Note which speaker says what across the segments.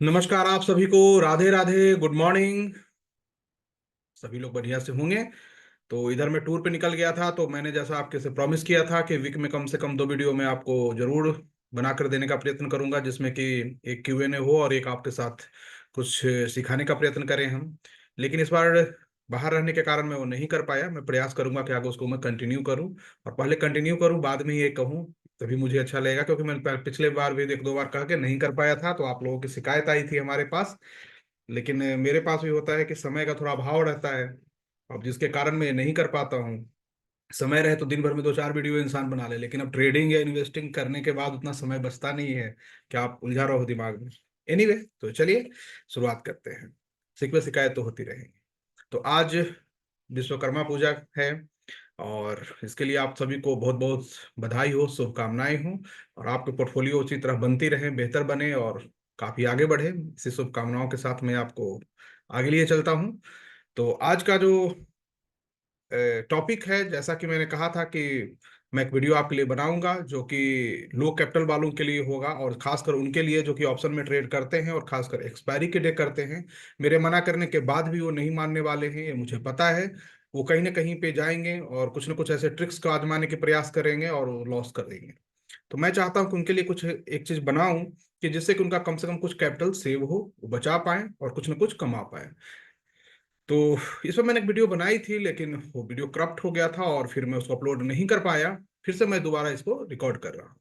Speaker 1: नमस्कार आप सभी को। Radhe Radhe, good morning. सभी लोग बढ़िया से होंगे। तो इधर मैं टूर पे निकल गया था, तो मैंने जैसा आपके से प्रॉमिस किया था कि वीक में कम से कम 2 वीडियो मैं आपको जरूर बनाकर देने का प्रयत्न करूंगा, जिसमें कि एक Q&A हो और एक आपके साथ कुछ सिखाने का प्रयत्न करें हम। लेकिन इस बार बाहर रहने के कारण मैं वो नहीं कर पाया। मैं प्रयास करूंगा कि आगे उसको मैं कंटिन्यू करूं, और पहले कंटिन्यू करूं बाद में ये कहूं, तभी मुझे अच्छा लगेगा। क्योंकि मैंने पिछले बार भी 1-2 बार कह के नहीं कर पाया था, तो आप लोगों की शिकायत आई थी हमारे पास। लेकिन मेरे पास भी होता है कि समय का थोड़ा अभाव रहता है, अब जिसके कारण मैं ये नहीं कर पाता हूँ। समय रहे तो दिन भर में 2-4 वीडियो इंसान बना ले, लेकिन अब ट्रेडिंग या इन्वेस्टिंग करने के बाद उतना समय बचता नहीं है कि आप उलझा रहो दिमाग में। एनीवे, तो चलिए शुरुआत करते हैं। शिकवे शिकायत तो होती रहेंगी। तो आज विश्वकर्मा पूजा है, और इसके लिए आप सभी को बहुत बहुत बधाई हो, शुभकामनाएं हो। और आपके पोर्टफोलियो उसी तरह बनती रहे, बेहतर बने और काफी आगे बढ़े। इसी शुभकामनाओं के साथ मैं आपको आगे लिए चलता हूँ। तो आज का जो टॉपिक है, जैसा कि मैंने कहा था कि मैं एक वीडियो आपके लिए बनाऊंगा जो कि लो कैपिटल वालों के लिए होगा, और खासकर उनके लिए जो कि ऑप्शन में ट्रेड करते हैं और खासकर एक्सपायरी के डे करते हैं। मेरे मना करने के बाद भी वो नहीं मानने वाले हैं, ये मुझे पता है। वो कहीं ना कहीं पे जाएंगे और कुछ ना कुछ ऐसे ट्रिक्स को आजमाने के प्रयास करेंगे और वो लॉस कर देंगे। तो मैं चाहता हूँ कि उनके लिए कुछ एक चीज बनाऊं कि जिससे कि उनका कम से कम कुछ कैपिटल सेव हो, वो बचा पाए और कुछ ना कुछ कमा पाए। तो इस पर मैंने एक वीडियो बनाई थी, लेकिन वो वीडियो करप्ट हो गया था और फिर मैं उसको अपलोड नहीं कर पाया। फिर से मैं दोबारा इसको रिकॉर्ड कर रहा हूँ।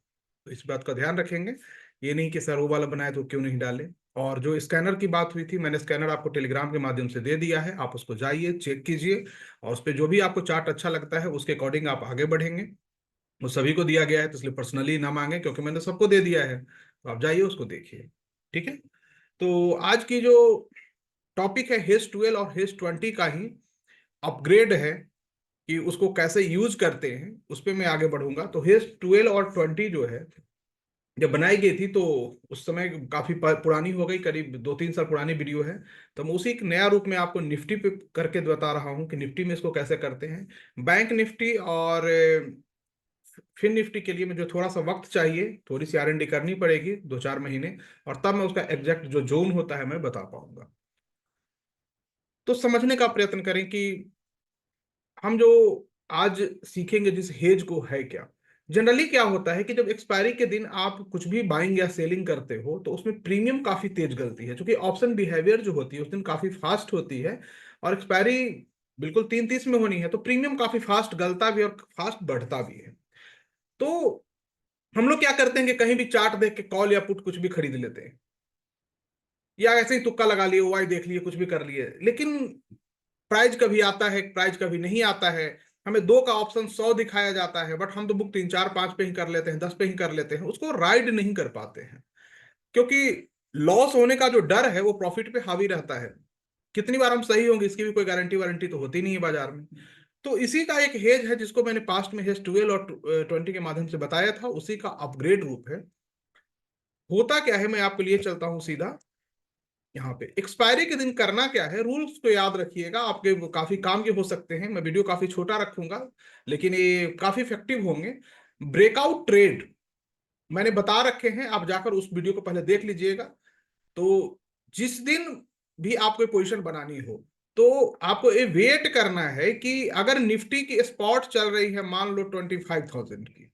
Speaker 1: तो इस बात का ध्यान रखेंगे, ये नहीं कि सर वो वाला बनाए तो क्यों नहीं डाले। और जो स्कैनर की बात हुई थी, मैंने स्कैनर आपको टेलीग्राम के माध्यम से दे दिया है, आप उसको जाइए चेक कीजिए, और उस पर जो भी आपको चार्ट अच्छा लगता है उसके अकॉर्डिंग आप आगे बढ़ेंगे। वो सभी को दिया गया है, तो इसलिए पर्सनली ना मांगे, क्योंकि मैंने सबको दे दिया है। तो आप जाइए उसको देखिए। ठीक है। तो आज की जो टॉपिक है हेज 12 और हेज 20 का ही अपग्रेड है, कि उसको कैसे यूज करते हैं उस पर मैं आगे बढ़ूंगा। तो हेज 12 और 20 जो है, जब बनाई गई थी तो उस समय काफी पुरानी हो गई, करीब 2-3 साल पुरानी वीडियो है। तो मैं उसी एक नया रूप में आपको निफ्टी पे करके बता रहा हूँ कि निफ्टी में इसको कैसे करते हैं। बैंक निफ्टी और फिन निफ्टी के लिए मुझे थोड़ा सा वक्त चाहिए, थोड़ी सी R&D करनी पड़ेगी, 2-4 महीने, और तब मैं उसका एग्जैक्ट जो जोन होता है मैं बता पाऊंगा। तो समझने का प्रयत्न करें कि हम जो आज सीखेंगे जिस हेज को है क्या। जनरली क्या होता है कि जब एक्सपायरी के दिन आप कुछ भी बाइंग या सेलिंग करते हो, तो उसमें प्रीमियम काफी तेज गलती है, क्योंकि ऑप्शन बिहेवियर जो होती है उस दिन काफी फास्ट होती है, और एक्सपायरी बिल्कुल 3:30 में होनी है, तो प्रीमियम काफी फास्ट गलता भी और फास्ट बढ़ता भी है। तो हम लोग क्या करते हैं कि कहीं भी चार्ट देख के कॉल या पुट कुछ भी खरीद लेते हैं, या ऐसे ही तुक्का लगा लिए, वाई देख लिए, कुछ भी कर लिए। लेकिन प्राइज कभी आता है, प्राइज कभी नहीं आता है। हमें दो का ऑप्शन 100 दिखाया जाता है, बट हम तो बुक 3, 4, 5 पे ही कर लेते हैं, 10 पे ही कर लेते हैं, उसको राइड नहीं कर पाते हैं। क्योंकि लॉस होने का जो डर है वो प्रॉफिट पे हावी रहता है। कितनी बार हम सही होंगे इसकी भी कोई गारंटी वारंटी तो होती नहीं है बाजार में। तो इसी का एक हेज है जिसको मैंने पास्ट में हेज 12 और 20 के माध्यम से बताया था, उसी का अपग्रेड रूप है। होता क्या है, मैं आपको लिए चलता हूं सीधा। यहाँ पे एक्सपायरी के दिन करना क्या है, रूल्स को याद रखिएगा, आपके वो काफी काम के हो सकते हैं। मैं वीडियो काफी छोटा रखूंगा, लेकिन ये काफी इफेक्टिव होंगे। ब्रेकआउट ट्रेड मैंने बता रखे हैं, आप जाकर उस वीडियो को पहले देख लीजिएगा। तो जिस दिन भी आपको पोजीशन बनानी हो, तो आपको ये वेट करना है कि अगर निफ्टी की स्पॉट चल रही है, मान लो 25,000 की,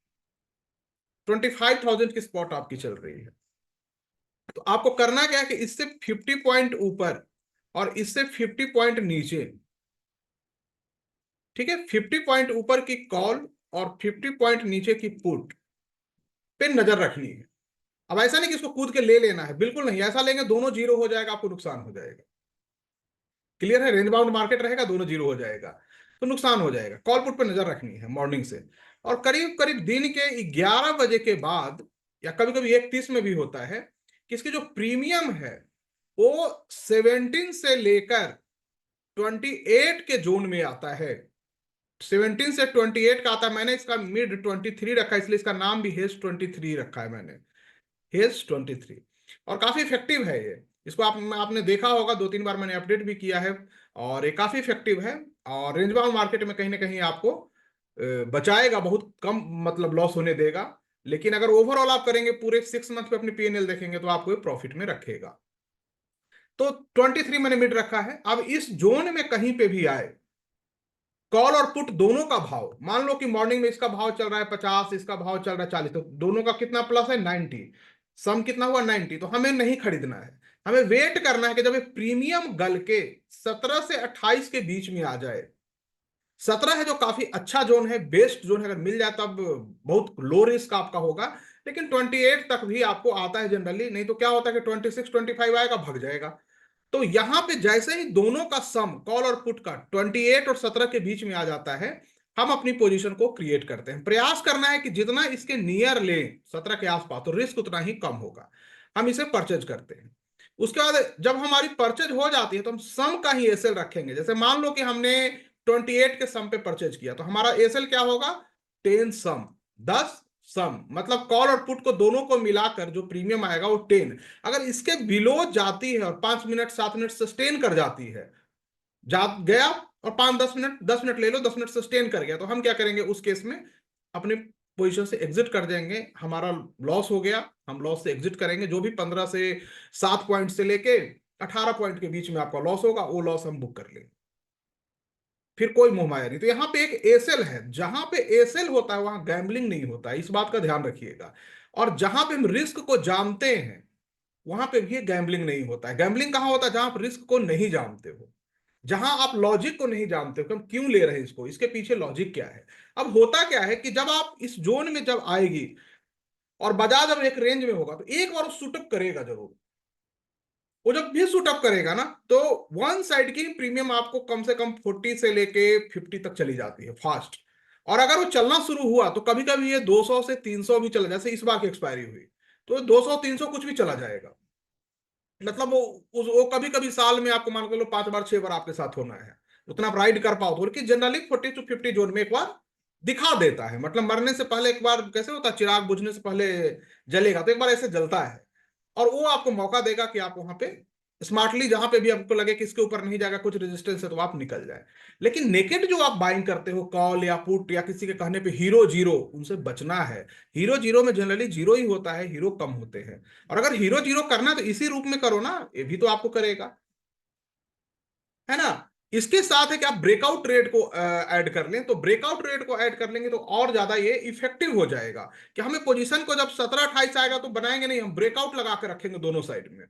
Speaker 1: 25,000 की स्पॉट आपकी चल रही है, तो आपको करना क्या है कि इससे 50 पॉइंट ऊपर और इससे 50 पॉइंट नीचे, ठीक है, 50 पॉइंट ऊपर की कॉल और 50 पॉइंट नीचे की पुट पे नजर रखनी है। अब ऐसा नहीं कि इसको कूद के ले लेना है, बिल्कुल नहीं। ऐसा लेंगे दोनों जीरो हो जाएगा, आपको नुकसान हो जाएगा। क्लियर है, रेंज बाउंड मार्केट रहेगा, दोनों जीरो हो जाएगा तो नुकसान हो जाएगा। कॉल पुट पे नजर रखनी है मॉर्निंग से, और करीब करीब दिन के 11 बजे के बाद, या कभी कभी 1:30 में भी होता है, कि इसकी जो प्रीमियम है वो 17 से लेकर 28 के जोन में आता है। 17 से 28 का आता है। मैंने इसका मिड 23 रखा है, इसलिए इसका नाम भी हेज 23 रखा है मैंने, हेज 23। और काफी इफेक्टिव है ये। इसको आपने देखा होगा, 2-3 बार मैंने अपडेट भी किया है, और ये काफी इफेक्टिव है। और रेंज बाउंड मार्केट में कहीं ना कहीं आपको बचाएगा, बहुत कम मतलब लॉस होने देगा। लेकिन अगर ओवरऑल आप करेंगे, पूरे 6 मंथ पे अपनी P&L देखेंगे, तो आपको प्रॉफिट में रखेगा। तो 23 मैंने मिड रखा है। अब इस जोन में कहीं पे भी आए, कॉल और पुट दोनों का भाव, मान लो कि मॉर्निंग में इसका भाव चल रहा है 50, इसका भाव चल रहा है 40, तो दोनों का कितना प्लस है 90, सम कितना हुआ 90। तो हमें नहीं खरीदना है, हमें वेट करना है कि जब ये प्रीमियम गल के 17 से 28 के बीच में आ जाए। 17 है जो काफी अच्छा जोन है, बेस्ट जोन है, अगर मिल जाए तब बहुत लो रिस्क आपका होगा। लेकिन 28 तक भी आपको आता है जनरली, नहीं तो क्या होता है कि 26 25 आएगा भाग जाएगा। तो यहां पे जैसे ही दोनों का सम, कॉल और पुट का 28 और 17 के बीच में आ जाता है, हम अपनी पोजीशन को क्रिएट करते हैं। प्रयास करना है कि जितना इसके नियर ले 17 के आसपास, तो रिस्क उतना ही कम होगा। हम इसे परचेज करते हैं। उसके बाद जब हमारी परचेज हो जाती है तो हम सम का ही एसएल रखेंगे। जैसे मान लो कि हमने 28 के सम पे परचेज किया, तो हमारा एसएल क्या होगा, 10 सम, 10 सम, मतलब कॉल और पुट को दोनों को मिलाकर जो प्रीमियम आएगा वो 10। अगर इसके बिलो जाती है और 5 मिनट 7 मिनट सस्टेन कर जाती है, जा गया और 5 10 मिनट, 10 मिनट ले लो, 10 मिनट सस्टेन कर गया, तो हम क्या करेंगे उस केस में, अपने पोजीशन से एग्जिट कर देंगे। हमारा लॉस हो गया, हम लॉस से एग्जिट करेंगे। जो भी 15 से 7 पॉइंट से लेके 18 पॉइंट के बीच में आपका लॉस होगा, वो लॉस हम बुक कर लेंगे, फिर कोई मोहमाया नहीं। तो यहाँ पे एक एसेल है, जहां पे एसेल होता है वहां गैम्बलिंग नहीं होता है, इस बात का ध्यान रखिएगा। और जहां पे हम रिस्क को जानते हैं वहां पे भी गैम्बलिंग नहीं होता है। गैम्बलिंग कहां होता है, जहां आप रिस्क को नहीं जानते हो, जहां आप लॉजिक को नहीं जानते हो कि हम क्यों ले रहे हैं इसको, इसके पीछे लॉजिक क्या है। अब होता क्या है कि जब आप इस जोन में जब आएगी और बाजार जब एक रेंज में होगा, तो एक बार वो शूटअप करेगा जरूर। वो जब भी शूटअप करेगा ना, तो वन साइड की प्रीमियम आपको कम से कम 40 से लेके 50 तक चली जाती है फास्ट। और अगर वो चलना शुरू हुआ तो कभी कभी ये 200 से 300 भी चला, जैसे इस बार की एक्सपायरी हुई, तो 200 300 कुछ भी चला जाएगा। मतलब वो कभी कभी साल में आपको मान के लो 5 बार 6 बार आपके साथ होना है, उतना आप राइड कर पाओ, तो जनरली 40 to 50 जोन में एक बार दिखा देता है। मतलब मरने से पहले एक बार, कैसे होता है चिराग बुझने से पहले जलेगा, तो एक बार ऐसे जलता है। और वो आपको मौका देगा कि आप वहां पे स्मार्टली, जहां पे भी आपको लगे कि इसके ऊपर नहीं जाएगा, कुछ रेजिस्टेंस है, तो आप निकल जाए। लेकिन नेकेड जो आप बाइंग करते हो कॉल या पुट या किसी के कहने पे हीरो जीरो, उनसे बचना है। हीरो जीरो में जनरली जीरो ही होता है, हीरो कम होते हैं। और अगर हीरो जीरो करना है तो इसी रूप में करो ना, ये भी तो आपको करेगा, है ना। इसके साथ है कि आप ब्रेकआउट ट्रेड को ऐड कर लें, तो ब्रेकआउट ट्रेड को ऐड कर लेंगे तो और ज्यादा ये इफेक्टिव हो जाएगा। कि हमें पोजीशन को जब 17 28 आएगा तो बनाएंगे नहीं, हम ब्रेकआउट लगा के रखेंगे दोनों साइड में,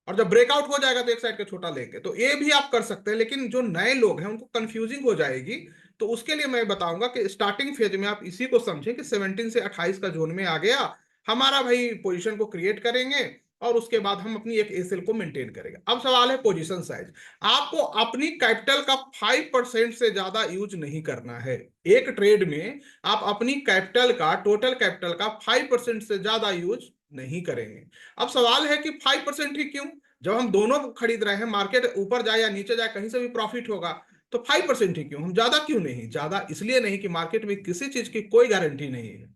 Speaker 1: और जब ब्रेकआउट हो जाएगा तो एक साइड का छोटा लेंगे। तो ये भी आप कर सकते हैं, लेकिन जो नए लोग हैं उनको कंफ्यूजिंग हो जाएगी। तो उसके लिए मैं बताऊंगा कि स्टार्टिंग फेज में आप इसी को समझें कि 17 से 28 का जोन में आ गया हमारा भाई, पोजीशन को क्रिएट करेंगे और उसके बाद हम अपनी एक एसएल को मेंटेन करेंगे। अब सवाल है पोजीशन साइज। आपको अपनी कैपिटल का 5% से ज्यादा यूज नहीं करना है। एक ट्रेड में आप अपनी कैपिटल का, टोटल कैपिटल का 5% से ज्यादा यूज नहीं करेंगे। अब सवाल है कि 5% ही क्यों, जब हम दोनों खरीद रहे हैं, मार्केट ऊपर जाए या नीचे जाए कहीं से भी प्रॉफिट होगा, तो 5% ही क्यों, हम ज्यादा क्यों नहीं। ज्यादा इसलिए नहीं कि मार्केट में किसी चीज की कोई गारंटी नहीं है।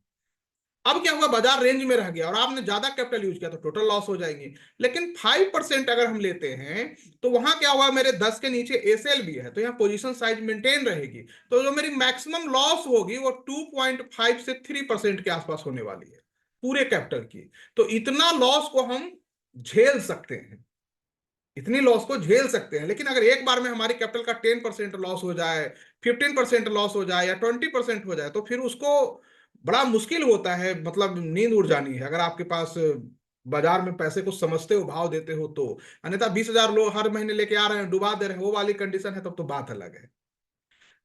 Speaker 1: अब क्या हुआ, बाजार रेंज में रह गया और आपने ज्यादा कैपिटल यूज किया तो टोटल लॉस हो जाएंगे। लेकिन 5% अगर हम लेते हैं, तो वहां क्या हुआ, मेरे 10 के नीचे एसएल भी है, तो यहाँ पोजीशन साइज मेंटेन रहेगी। तो जो मेरी मैक्सिमम लॉस होगी वो 2.5 से 3% के आसपास होने वाली है पूरे कैपिटल की। तो इतना लॉस को हम झेल सकते हैं, इतनी लॉस को झेल सकते हैं। लेकिन अगर एक बार में हमारी कैपिटल का 10% लॉस हो जाए, 15% लॉस हो जाए या 20% हो जाए, तो फिर उसको बड़ा मुश्किल होता है। मतलब नींद उड़ जानी है अगर आपके पास बाजार में पैसे को समझते हो, भाव देते हो तो। अन्यथा 20,000 लोग हर महीने लेके आ रहे हैं, डुबा दे रहे हैं, वो वाली कंडीशन है, तब तो बात अलग है।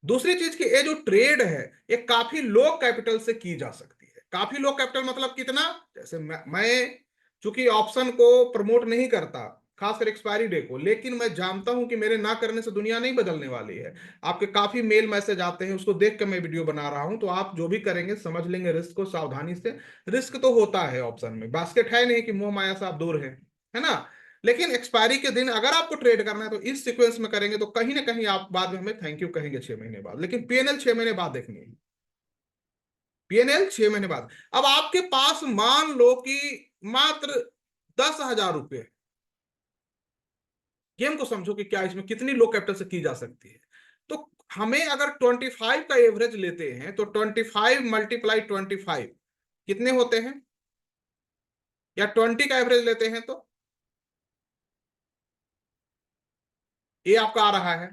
Speaker 1: दूसरी चीज की, ये जो ट्रेड है ये काफी लो कैपिटल से की जा सकती है। काफी लो कैपिटल मतलब कितना, जैसे मैं चूंकि ऑप्शन को प्रमोट नहीं करता, खासकर एक्सपायरी डे को, लेकिन मैं जानता हूं कि मेरे ना करने से दुनिया नहीं बदलने वाली है। आपके काफी मेल मैसेज आते हैं, उसको देख कर मैं वीडियो बना रहा हूं, तो आप जो भी करेंगे समझ लेंगे रिस्क को सावधानी से। रिस्क तो होता है ऑप्शन में, बास्केट है नहीं कि मोह माया से आप दूर है ना। लेकिन एक्सपायरी के दिन अगर आपको ट्रेड करना है तो इस सीक्वेंस में करेंगे, तो कहीं ना कहीं आप बाद में हमें थैंक यू कहेंगे 6 महीने बाद। लेकिन पीएनएल 6 महीने बाद देखनी है, पीएनएल 6 महीने बाद। अब आपके पास मान लो कि मात्र 10,000 रुपये, गेम को समझो कि क्या इसमें कितनी लो कैपिटल से की जा सकती है। तो हमें अगर 25 का एवरेज लेते हैं, तो 25 × 25 कितने होते हैं, या 20 का एवरेज लेते हैं तो ये आपका आ रहा है।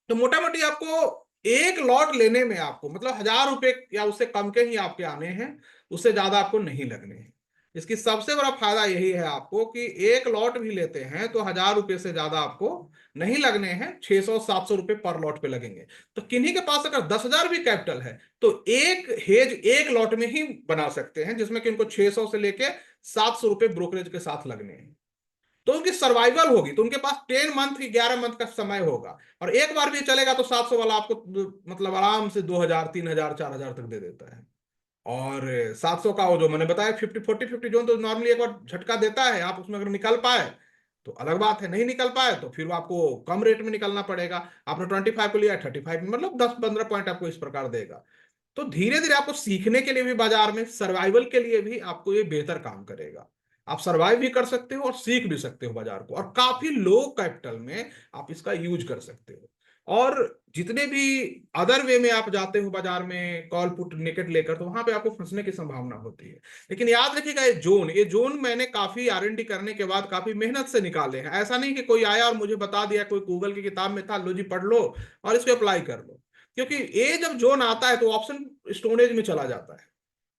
Speaker 1: तो मोटा मोटी आपको एक लॉट लेने में आपको मतलब 1,000 रुपए या उससे कम के ही आपके आने हैं, उससे ज्यादा आपको नहीं लगने हैं। इसकी सबसे बड़ा फायदा यही है आपको कि एक लॉट भी लेते हैं तो 1,000 रुपए से ज्यादा आपको नहीं लगने हैं, 600-700 रुपए पर लॉट पे लगेंगे। तो किन्हीं के पास अगर 10,000 भी कैपिटल है तो एक हेज एक लॉट में ही बना सकते हैं, जिसमें कि उनको 600 से लेके 700 रुपए ब्रोकरेज के साथ लगने हैं। तो उनकी सर्वाइवल होगी, तो उनके पास 10 मंथ की 11 मंथ का समय होगा, और एक बार भी चलेगा तो 700 वाला आपको मतलब आराम से 2,000 3,000 4,000 तक दे देता है। और 700 का वो जो मैंने बताया 50 40 50 जोन तो नॉर्मली एक बार झटका देता है, आप उसमें अगर निकल पाए तो अलग बात है, नहीं निकल पाए तो फिर आपको कम रेट में निकलना पड़ेगा। आपने 25 को लिया, 35 में मतलब 10-15 पॉइंट आपको इस प्रकार देगा। तो धीरे धीरे आपको सीखने के लिए भी, बाजार में सर्वाइवल के लिए भी आपको ये बेहतर काम करेगा। आप सर्वाइव भी कर सकते हो और सीख भी सकते हो बाजार को, और काफी लो कैपिटल में आप इसका यूज कर सकते हो। और जितने भी अदर वे में आप जाते हो बाजार में कॉल पुट नेकेट लेकर, तो वहां पे आपको फंसने की संभावना होती है। लेकिन याद रखिएगा, ये जोन मैंने काफी R&D करने के बाद काफी मेहनत से निकाले हैं। ऐसा नहीं कि कोई आया और मुझे बता दिया, कोई गूगल की किताब में था, लो जी पढ़ लो और इसको अप्लाई कर लो। क्योंकि ये जब जोन आता है तो ऑप्शन स्टोरेज में चला जाता है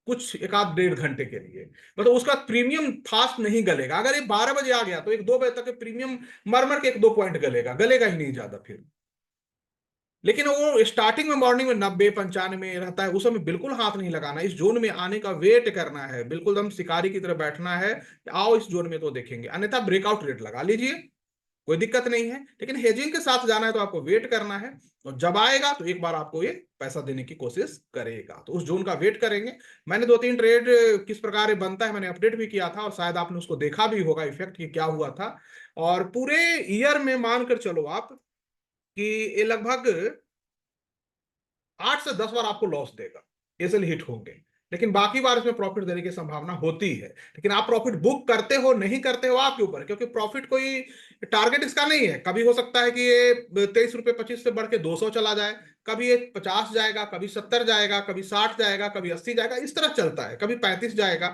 Speaker 1: कुछ एक आध 1.5 घंटे के लिए। मतलब उसका प्रीमियम फास्ट नहीं गलेगा। अगर ये 12 बजे आ गया तो 1-2 बजे तक प्रीमियम मर के 1-2 पॉइंट गलेगा, गलेगा ही नहीं ज्यादा फिर। लेकिन वो स्टार्टिंग में मॉर्निंग में 90 95 रहता है, उस समय बिल्कुल हाथ नहीं लगाना, इस जोन में आने का वेट करना है, बिल्कुल हम शिकारी की तरह बैठना है, आओ इस जोन में तो देखेंगे, अन्यथा ब्रेकआउट रेट लगा लीजिए, कोई दिक्कत नहीं है। लेकिन हेजिंग के साथ जाना है तो आपको वेट करना है, और जब आएगा तो एक बार आपको ये पैसा देने की कोशिश करेगा, तो उस जोन का वेट करेंगे। मैंने 2-3 ट्रेड किस प्रकार बनता है मैंने अपडेट भी किया था, और शायद आपने उसको देखा भी होगा इफेक्ट कि क्या हुआ था। और पूरे ईयर में मानकर चलो आप कि ये लगभग 8 से 10 बार आपको लॉस देगा, इसलिए हिट होंगे। लेकिन बाकी बार इसमें प्रॉफिट देने की संभावना होती है। लेकिन आप प्रॉफिट बुक करते हो नहीं करते हो आपके ऊपर है, क्योंकि प्रॉफिट कोई टारगेट इसका नहीं है। कभी हो सकता है कि ये 23 रुपये 25 से बढ़ के 200 चला जाए, कभी ये 50 जाएगा, कभी 70 जाएगा, कभी 60 जाएगा, कभी 80 जाएगा, इस तरह चलता है, कभी 35 जाएगा।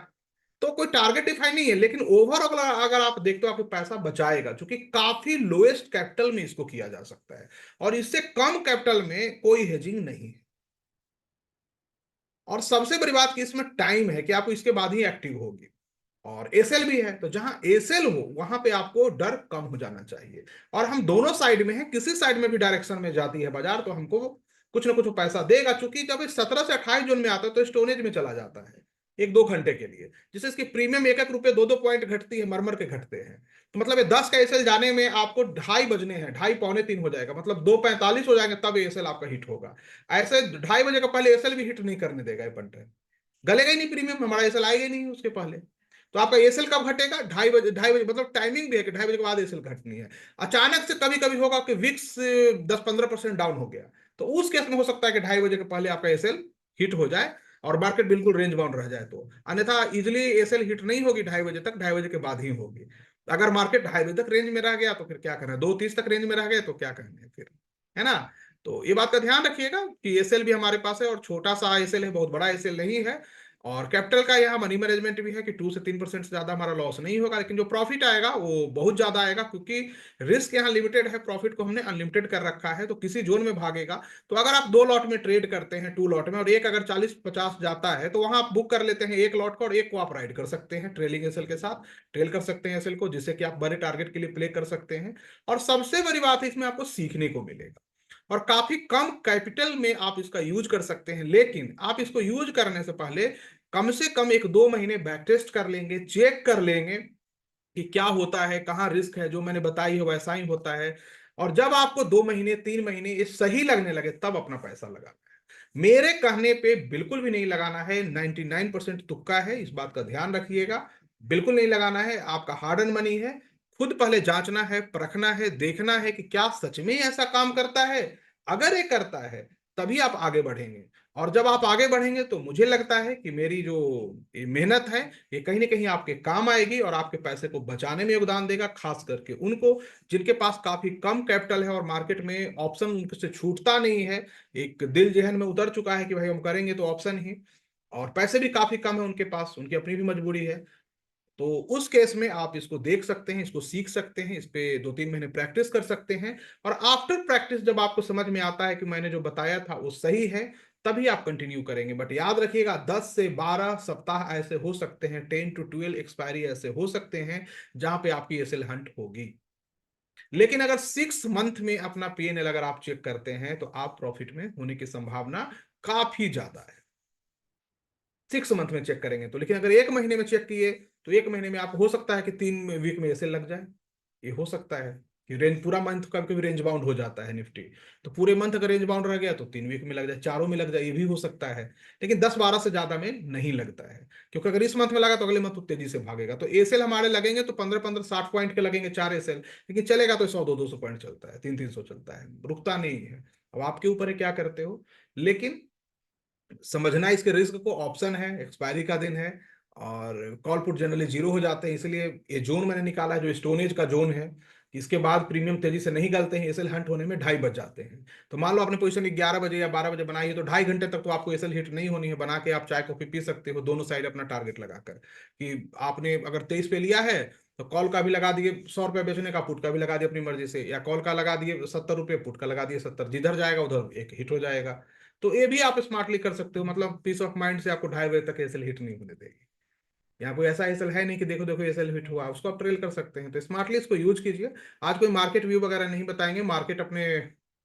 Speaker 1: तो कोई टारगेट डिफाइन नहीं है, लेकिन ओवरऑल अगर आप देखते हो आपको पैसा बचाएगा, क्योंकि काफी लोएस्ट कैपिटल में इसको किया जा सकता है, और इससे कम कैपिटल में कोई हेजिंग नहीं है। और सबसे बड़ी बात कि इसमें टाइम है कि आपको इसके बाद ही एक्टिव होगी। और एसएल भी है, तो जहां एसएल हो वहां पे आपको डर कम हो जाना चाहिए। और हम दोनों साइड में हैं, किसी साइड में भी डायरेक्शन में जाती है बाजार तो हमको कुछ ना कुछ पैसा देगा, क्योंकि जब 17 से 28 जोन में आता है तो स्टोरेज में चला जाता है 1-2 घंटे के लिए, जिससे इसकी प्रीमियम 1-1 रुपए 2-2 पॉइंट घटती है, मरमर के घटते हैं। तो मतलब ये 10 का एसएल जाने में आपको 2:30 बजने हैं, 2:30 पौने 3 हो जाएगा, मतलब 2:45 हो जाएंगे तब एसएल आपका हिट होगा। ऐसे 2:30 बजे का पहले एसएल भी हिट नहीं करने देगा ये पंटे, गलेगा ही नहीं, प्रीमियम हमारा एसएल आएगा ही नहीं उसके पहले। तो आपका एसएल कब घटेगा? 2:30 बजे, 2:30 बजे मतलब टाइमिंग भी है कि 2:30 बजे के बाद एसएल घटनी है। अचानक से कभी कभी होगा कि विक्स 10-15% डाउन हो गया, तो उस केस में हो सकता है कि 2:30 बजे के पहले आपका एसएल हिट हो जाए और मार्केट बिल्कुल रेंज बाउंड रह जाए। तो अन्यथा इजिली एसएल हिट नहीं होगी 2:30 बजे तक, 2:30 बजे के बाद ही होगी। अगर मार्केट 2:30 बजे तक रेंज में रह गया तो फिर क्या करना है, 2:30 तक रेंज में रह गए तो क्या करना है फिर, है ना। तो ये बात का ध्यान रखिएगा कि एसएल भी हमारे पास है, और छोटा सा एसएल है, बहुत बड़ा एसएल नहीं है। और कैपिटल का यहाँ मनी मैनेजमेंट भी है कि 2 से 3% से ज्यादा हमारा लॉस नहीं होगा, लेकिन जो प्रॉफिट आएगा वो बहुत ज्यादा आएगा, क्योंकि रिस्क यहाँ लिमिटेड है, प्रॉफिट को हमने अनलिमिटेड कर रखा है, तो किसी जोन में भागेगा। तो अगर आप 2 लॉट में ट्रेड करते हैं, 2 लॉट में, और एक अगर 40-50 जाता है तो वहां आप बुक कर लेते हैं एक लॉट को, और एक को आप राइड कर सकते हैं ट्रेलिंग एसएल के साथ, ट्रेल कर सकते हैं एसएल को, जिससे कि आप बड़े टारगेट के लिए प्ले कर सकते हैं। और सबसे बड़ी बात है इसमें आपको सीखने को मिलेगा, और काफी कम कैपिटल में आप इसका यूज कर सकते हैं। लेकिन आप इसको यूज करने से पहले कम से कम 1-2 महीने बैक टेस्ट कर लेंगे, चेक कर लेंगे कि क्या होता है, कहाँ रिस्क है, जो मैंने बताई है वैसा ही होता है। और जब आपको 2 महीने 3 महीने ये सही लगने लगे तब अपना पैसा लगाना है। मेरे कहने पे बिल्कुल भी नहीं लगाना है, 99% तुक्का है, इस बात का ध्यान रखिएगा। बिल्कुल नहीं लगाना है, आपका हार्ड एंड मनी है। खुद पहले जांचना है, परखना है, देखना है कि क्या सच में ही ऐसा काम करता है। अगर ये करता है तभी आप आगे बढ़ेंगे, और जब आप आगे बढ़ेंगे तो मुझे लगता है कि मेरी जो ये मेहनत है ये कहीं ना कहीं आपके काम आएगी, और आपके पैसे को बचाने में योगदान देगा, खास करके उनको जिनके पास काफी कम कैपिटल है और मार्केट में ऑप्शन उनसे छूटता नहीं है। एक दिल जहन में उतर चुका है कि भाई हम करेंगे तो ऑप्शन ही, और पैसे भी काफी कम है उनके पास, उनकी अपनी भी मजबूरी है। तो उस केस में आप इसको देख सकते हैं, इसको सीख सकते हैं, इस पे 2-3 महीने प्रैक्टिस कर सकते हैं, और आफ्टर प्रैक्टिस जब आपको समझ में आता है कि मैंने जो बताया था वो सही है, तभी आप कंटिन्यू करेंगे। बट याद रखिएगा 10 से 12 सप्ताह ऐसे हो सकते हैं, 10 to 12 एक्सपायरी ऐसे हो सकते हैं जहां पे आपकी एसएल हंट होगी। लेकिन अगर 6 मंथ में अपना पीएनएल अगर आप चेक करते हैं तो आप प्रॉफिट में होने की संभावना काफी ज्यादा है, 6 मंथ में चेक करेंगे तो। लेकिन अगर 1 महीने में चेक किए तो 1 महीने में आप हो सकता है कि 3 वीक में ऐसे लग जाए, ये हो सकता है कि रेंज पूरा मंथ का कभी रेंज बाउंड हो जाता है निफ्टी, तो पूरे मंथ अगर रेंज बाउंड रह गया तो 3 वीक में लग जाए, चारों में लग जाए, ये भी हो सकता है। लेकिन 10-12 से ज्यादा में नहीं लगता है, क्योंकि अगर इस मंथ में लगा तो अगले मंथ तो तेजी से भागेगा। तो एसएल हमारे लगेंगे तो 15-15 60 पॉइंट के लगेंगे 4 एसएल, लेकिन चलेगा तो 100-200 पॉइंट चलता है, 300-300 चलता है, रुकता नहीं है। अब आपके ऊपर है क्या करते हो, लेकिन समझना इसके रिस्क को। ऑप्शन है, एक्सपायरी का दिन है, और कॉल पुट जनरली जीरो हो जाते हैं, इसलिए ये जोन मैंने निकाला है जो स्टोनेज का जोन है, इसके बाद प्रीमियम तेजी से नहीं गलते हैं, एसएल हंट होने में 2:30 बज जाते हैं। तो मान लो आपने पोजीशन 11 बजे या 12 बजे बनाई है, तो 2.5 घंटे तक तो आपको एसएल हिट नहीं होनी है, बना के आप चाय कॉफी पी सकते हो दोनों साइड अपना टारगेट लगाकर, कि आपने अगर 23 पे लिया है तो कॉल का भी लगा दिए 100 रुपये बेचने का, पुट का भी लगा दिए अपनी मर्जी से, या कॉल का लगा दिए 70 रुपये, पुट का लगा दिए 70, जिधर जाएगा उधर एक हिट हो जाएगा। तो ये भी आप स्मार्टली कर सकते हो, मतलब पीस ऑफ माइंड से आपको 2:30 बजे तक एसएल हिट नहीं होने देगी। यहाँ कोई ऐसा एसएल है नहीं कि देखो देखो एसएल हिट हुआ, उसको आप ट्रेल कर सकते हैं, तो स्मार्टली इसको यूज कीजिए। आज कोई मार्केट व्यू वगैरह नहीं बताएंगे, मार्केट अपने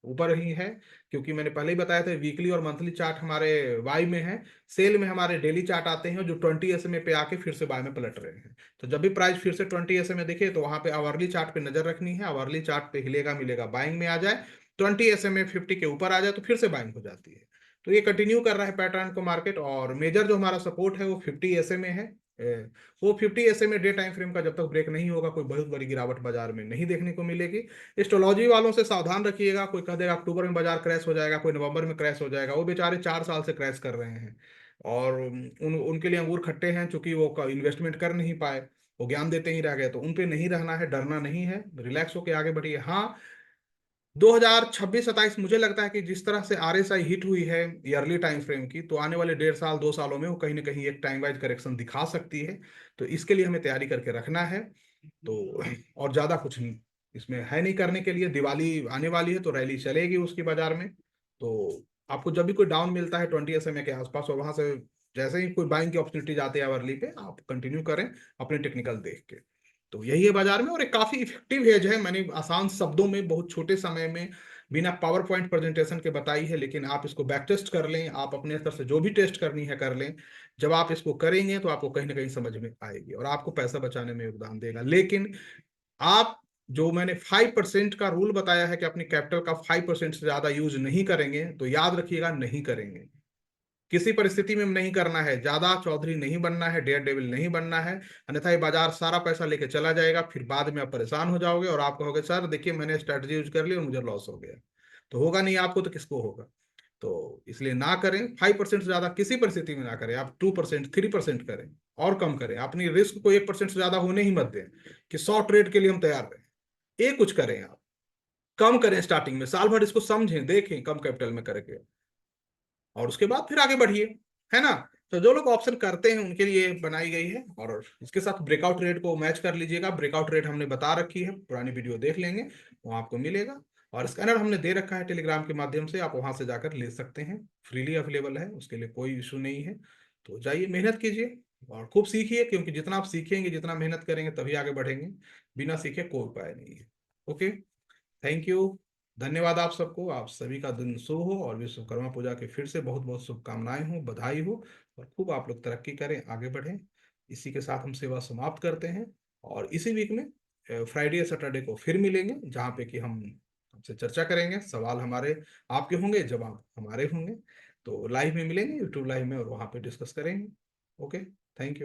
Speaker 1: ऊपर ही है, क्योंकि मैंने पहले ही बताया था वीकली और मंथली चार्ट हमारे वाई में है, सेल में हमारे डेली चार्ट आते हैं जो 20 SMA पे आके फिर से बाय में पलट रहे हैं। तो जब भी प्राइस फिर से 20 SMA दिखे तो वहां पे आवरली चार्ट पे नजर रखनी है, आवरली चार्ट पे हिलेगा मिलेगा बाइंग में आ जाए, 20 SMA 50 के ऊपर आ जाए तो फिर से बाइंग हो जाती है। तो ये कंटिन्यू कर रहा है पैटर्न को मार्केट, और मेजर जो हमारा सपोर्ट है वो 50 SMA है। वो 50 SMA डे टाइम फ्रेम का जब तक ब्रेक नहीं होगा कोई बहुत बड़ी गिरावट बाजार में नहीं देखने को मिलेगी। एस्ट्रोलॉजी वालों से सावधान रखिएगा, कोई कह देगा अक्टूबर में बाजार क्रैश हो जाएगा, कोई नवंबर में क्रैश हो जाएगा, वो बेचारे 4 साल से क्रैश कर रहे हैं, और उनके लिए अंगूर खट्टे हैं, चूंकि वो इन्वेस्टमेंट कर नहीं पाए, वो ज्ञान देते ही रह गए। तो उन पे नहीं रहना है, डरना नहीं है, रिलैक्स होकर आगे बढ़िए। हाँ, 2026-27 मुझे लगता है कि जिस तरह से आरएसआई हिट हुई है ईयरली टाइम फ्रेम की, तो आने वाले 1.5 साल 2 सालों में वो कहीं ना कहीं एक टाइम वाइज करेक्शन दिखा सकती है। तो इसके लिए हमें तैयारी करके रखना है। तो और ज्यादा कुछ नहीं इसमें है नहीं करने के लिए। दिवाली आने वाली है तो रैली चलेगी उसकी बाजार में, तो आपको जब भी कोई डाउन मिलता है 20 SMA के आसपास, और वहां से जैसे ही कोई बाइंग की अपॉर्चुनिटी आती है अवर्ली पे, आप कंटिन्यू करें अपने टेक्निकल देख के। तो यही है बाजार में, और एक काफी इफेक्टिव हेज है, मैंने आसान शब्दों में बहुत छोटे समय में बिना पावर पॉइंट प्रेजेंटेशन के बताई है, लेकिन आप इसको बैक टेस्ट कर लें, आप अपने स्तर से जो भी टेस्ट करनी है कर लें। जब आप इसको करेंगे तो आपको कहीं ना कहीं समझ में आएगी और आपको पैसा बचाने में योगदान देगा। लेकिन आप, जो मैंने 5% का रूल बताया है कि अपनी कैपिटल का 5% से ज्यादा यूज नहीं करेंगे, तो याद रखिएगा नहीं करेंगे, किसी परिस्थिति में नहीं करना है, ज्यादा चौधरी नहीं बनना है, डेयर डेविल नहीं बनना है, अन्यथा ये बाजार सारा पैसा लेके चला जाएगा, फिर बाद में आप परेशान हो जाओगे और आप कहोगे सर देखिए मैंने स्ट्रेटजी यूज कर ली और मुझे लॉस हो गया। तो होगा नहीं आपको तो किसको होगा। तो इसलिए ना करें, 5% से ज्यादा किसी परिस्थिति में ना करें, आप 2% 3% करें, और कम करें, अपनी रिस्क को 1% से ज्यादा होने ही मत दें कि 100 ट्रेड के लिए हम तैयार रहें। ये कुछ करें आप, कम करें स्टार्टिंग में, साल भर इसको समझें देखें कम कैपिटल में करके, और उसके बाद फिर आगे बढ़िए, है ना। तो जो लोग ऑप्शन करते हैं उनके लिए बनाई गई है, और इसके साथ ब्रेकआउट रेट को मैच कर लीजिएगा। ब्रेकआउट रेट हमने बता रखी है, पुरानी वीडियो देख लेंगे, वो आपको मिलेगा। और स्कैनर हमने दे रखा है टेलीग्राम के माध्यम से, आप वहां से जाकर ले सकते हैं, फ्रीली अवेलेबल है, उसके लिए कोई इशू नहीं है। तो जाइए मेहनत कीजिए और खूब सीखिए, क्योंकि जितना आप सीखेंगे जितना मेहनत करेंगे तभी आगे बढ़ेंगे, बिना सीखे कोई उपाय नहीं है। ओके, थैंक यू, धन्यवाद आप सबको, आप सभी का दिन शुभ हो, और विश्वकर्मा पूजा के फिर से बहुत बहुत शुभकामनाएं हो, बधाई हो, और खूब आप लोग तरक्की करें, आगे बढ़ें। इसी के साथ हम सेवा समाप्त करते हैं, और इसी वीक में फ्राइडे या सैटरडे को फिर मिलेंगे, जहाँ पे कि हम आपसे चर्चा करेंगे, सवाल हमारे आपके होंगे, जवाब हमारे होंगे। तो लाइव में मिलेंगे, यूट्यूब लाइव में, और वहाँ पे डिस्कस करेंगे। Okay, thank you.